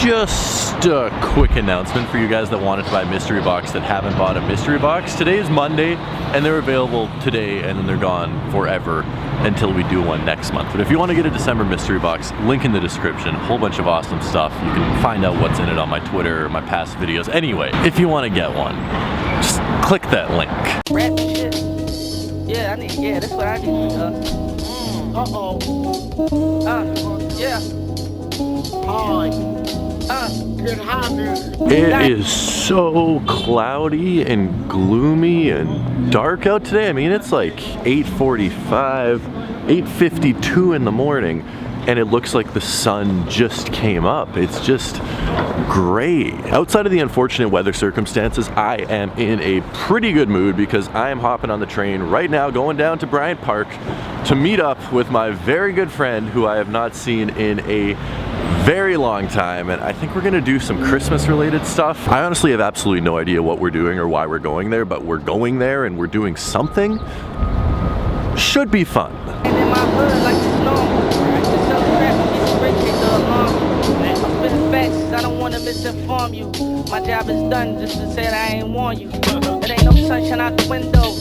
Just a quick announcement for you guys that wanted to buy mystery box that haven't bought a mystery box. Today is Monday and they're available today and then they're gone forever until we do one next month. But if you want to get a December mystery box, link in the description, a whole bunch of awesome stuff. You can find out what's in it on my Twitter or my past videos. Anyway, if you want to get one, just click that link. Rap shit. Yeah, that's what I need. Yeah. It is so cloudy and gloomy and dark out today. I mean, it's like 8:45, 8:52 in the morning, and it looks like the sun just came up. It's just gray. Outside of the unfortunate weather circumstances, I am in a pretty good mood because I am hopping on the train right now, going down to Bryant Park to meet up with my very good friend who I have not seen in a very long time, and I think we're gonna do some Christmas related stuff. I honestly have absolutely no idea what we're doing or why we're going there, but we're going there and we're doing something. Should be fun. I don't want to misinform you. My job is done, just to say that I ain't warn you. It ain't no sunshine out the window.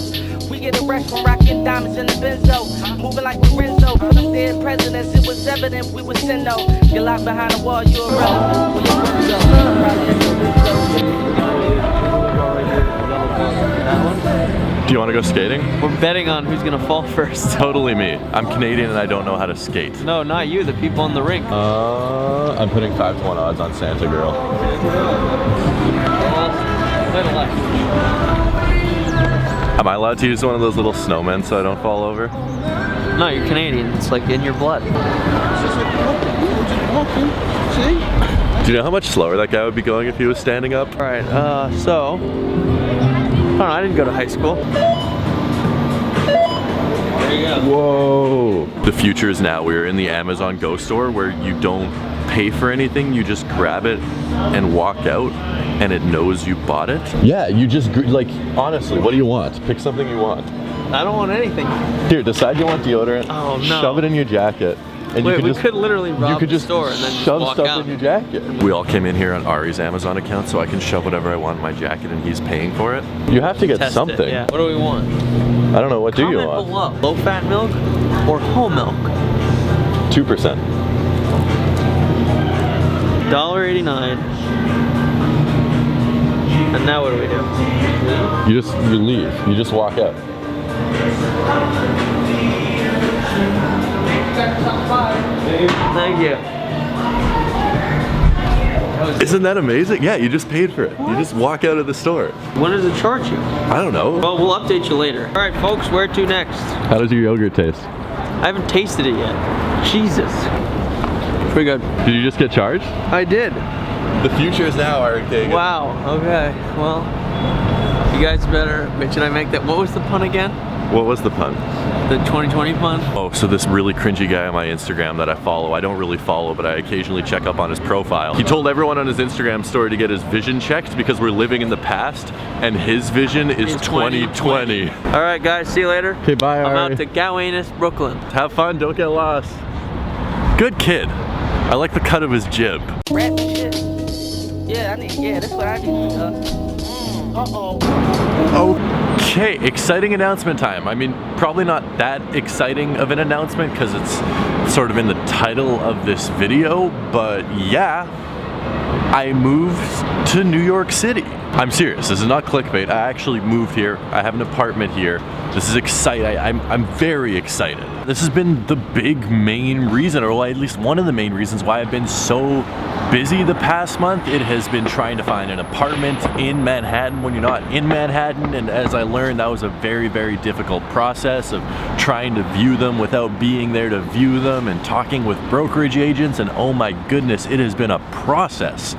We get a rush from rocking diamonds in the benzo. Moving like Lorenzo. For them dead presidents, it was evident we was sin though. You're locked behind a wall, you irrelevant. Do you want to go skating? We're betting on who's gonna fall first. Totally me. I'm Canadian and I don't know how to skate. No, not you, the people on the rink. I'm putting 5-to-1 odds on Santa Girl. Am I allowed to use one of those little snowmen so I don't fall over? No, you're Canadian. It's like in your blood. Do you know how much slower that guy would be going if he was standing up? All right, so, I don't know, I didn't go to high school. There you go. Whoa. The future is now. We're in the Amazon Go store where you don't pay for anything, you just grab it and walk out and it knows you bought it. Yeah, you just, like, honestly, what do you want? Pick something you want. I don't want anything. Here, decide you want deodorant. Oh, no. Shove it in your jacket. And wait, we could literally rob the just store and then shove just walk stuff out. in your jacket. We all came in here on Ari's Amazon account so I can shove whatever I want in my jacket and he's paying for it. You have to get Test something. It, yeah. What do we want? I don't know, what do you Comment want? below. Low fat milk or whole milk? 2%. $1.89. And now what do we do? You leave. You just walk out. Thank you. Isn't that amazing? Yeah, you just paid for it. What? You just walk out of the store. When does it charge you? I don't know. Well, we'll update you later. All right, folks, where to next? How does your yogurt taste? I haven't tasted it yet. Jesus. Pretty good. Did you just get charged? I did. The future is now, Eric Dagan. Wow, okay. Well, you guys better, should I make that? What was the pun again? What was the pun? The 2020 pun? Oh, so this really cringy guy on my Instagram that I follow, I don't really follow, but I occasionally check up on his profile. He told everyone on his Instagram story to get his vision checked because we're living in the past and his vision is 2020. All right, guys, see you later. Okay, bye, Ari. I'm out to Gowanus, Brooklyn. Have fun, don't get lost. Good kid. I like the cut of his jib. Rap shit. Yeah, that's what I need. Okay, exciting announcement time. I mean, probably not that exciting of an announcement because it's sort of in the title of this video, but yeah, I moved to New York City. I'm serious, this is not clickbait. I actually moved here. I have an apartment here. This is exciting. I'm very excited. This has been the big main reason, or at least one of the main reasons why I've been so busy the past month. It has been trying to find an apartment in Manhattan when you're not in Manhattan, and as I learned, that was a very, very difficult process of trying to view them without being there to view them and talking with brokerage agents, and oh my goodness, it has been a process.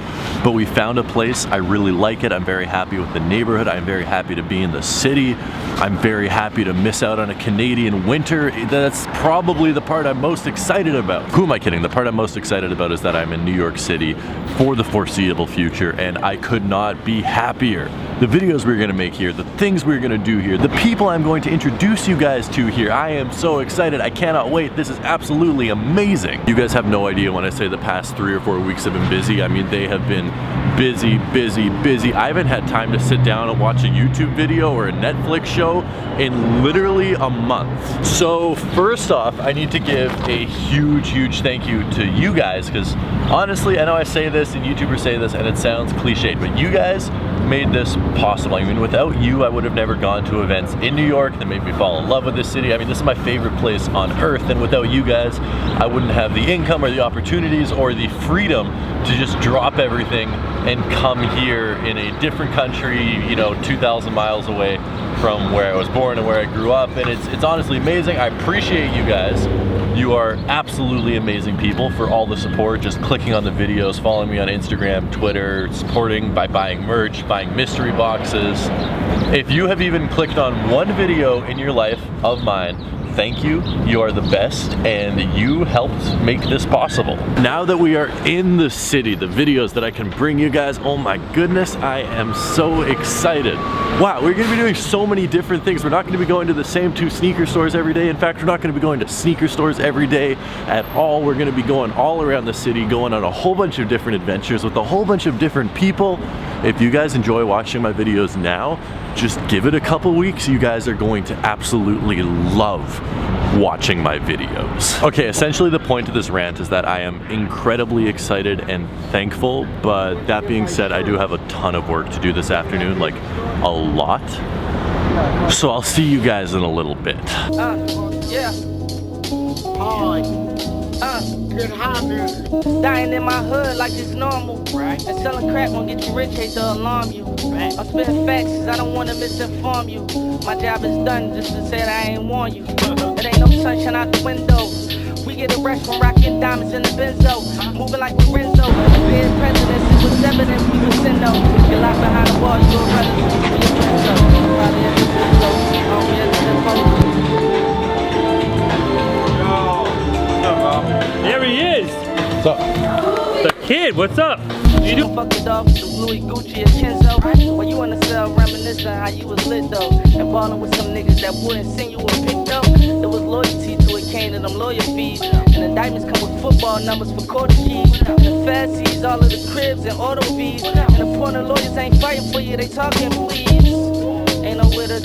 but we found a place. I really like it. I'm very happy with the neighborhood. I'm very happy to be in the city. I'm very happy to miss out on a Canadian winter. That's probably the part I'm most excited about. Who am I kidding? The part I'm most excited about is that I'm in New York City for the foreseeable future, and I could not be happier. The videos we're gonna make here, the things we're gonna do here, the people I'm going to introduce you guys to here. I am so excited. I cannot wait. This is absolutely amazing. You guys have no idea when I say the past 3 or 4 weeks have been busy. I mean, they have been busy, busy, busy. I haven't had time to sit down and watch a YouTube video or a Netflix show in literally a month. So first off, I need to give a huge, huge thank you to you guys, because honestly, I know I say this and YouTubers say this and it sounds cliched, but you guys made this possible. I mean, without you, I would have never gone to events in New York that made me fall in love with this city. I mean, this is my favorite place on earth, and without you guys, I wouldn't have the income or the opportunities or the freedom to just drop everything and come here in a different country, you know, 2,000 miles away from where I was born and where I grew up. And it's honestly amazing. I appreciate you guys. You are absolutely amazing people for all the support, just clicking on the videos, following me on Instagram, Twitter, supporting by buying merch, buying mystery boxes. If you have even clicked on one video in your life of mine, thank you. You are the best, and you helped make this possible. Now that we are in the city, the videos that I can bring you guys, oh my goodness, I am so excited. Wow, we're gonna be doing so many different things. We're not gonna be going to the same 2 sneaker stores every day. In fact, we're not gonna be going to sneaker stores every day at all. We're gonna be going all around the city, going on a whole bunch of different adventures with a whole bunch of different people. If you guys enjoy watching my videos now, just give it a couple weeks. You guys are going to absolutely love watching my videos. Okay, essentially the point of this rant is that I am incredibly excited and thankful, but that being said, I do have a ton of work to do this afternoon, like a lot. So I'll see you guys in a little bit. Yeah. Hard. Good hobby. Dying in my hood like it's normal. Right. And selling crack won't get you rich, hate to alarm you. Right. I'm spitting facts 'cause I don't wanna misinform you. My job is done just to say that I ain't warn you. It ain't no sunshine out the window. We get a rest from rocking diamonds in the benzo. Moving like Lorenzo. Being president, it was evident we was in though. You're locked behind the wall, you're relevant. Probably at the window. There he is! What's up? The kid, what's up? You do? Fuck it off, the Louis Gucci or Kenzo. While you on the cell reminiscing how you was lit though. And ballin' with some niggas that wouldn't send you a pic though. There was loyalty to it, came to them lawyer fees. And indictments come with football numbers for quarter keys. And the fancies, all of the cribs and auto fees. And the point of lawyers ain't fighting for you, they talking please. Ain't nowhere to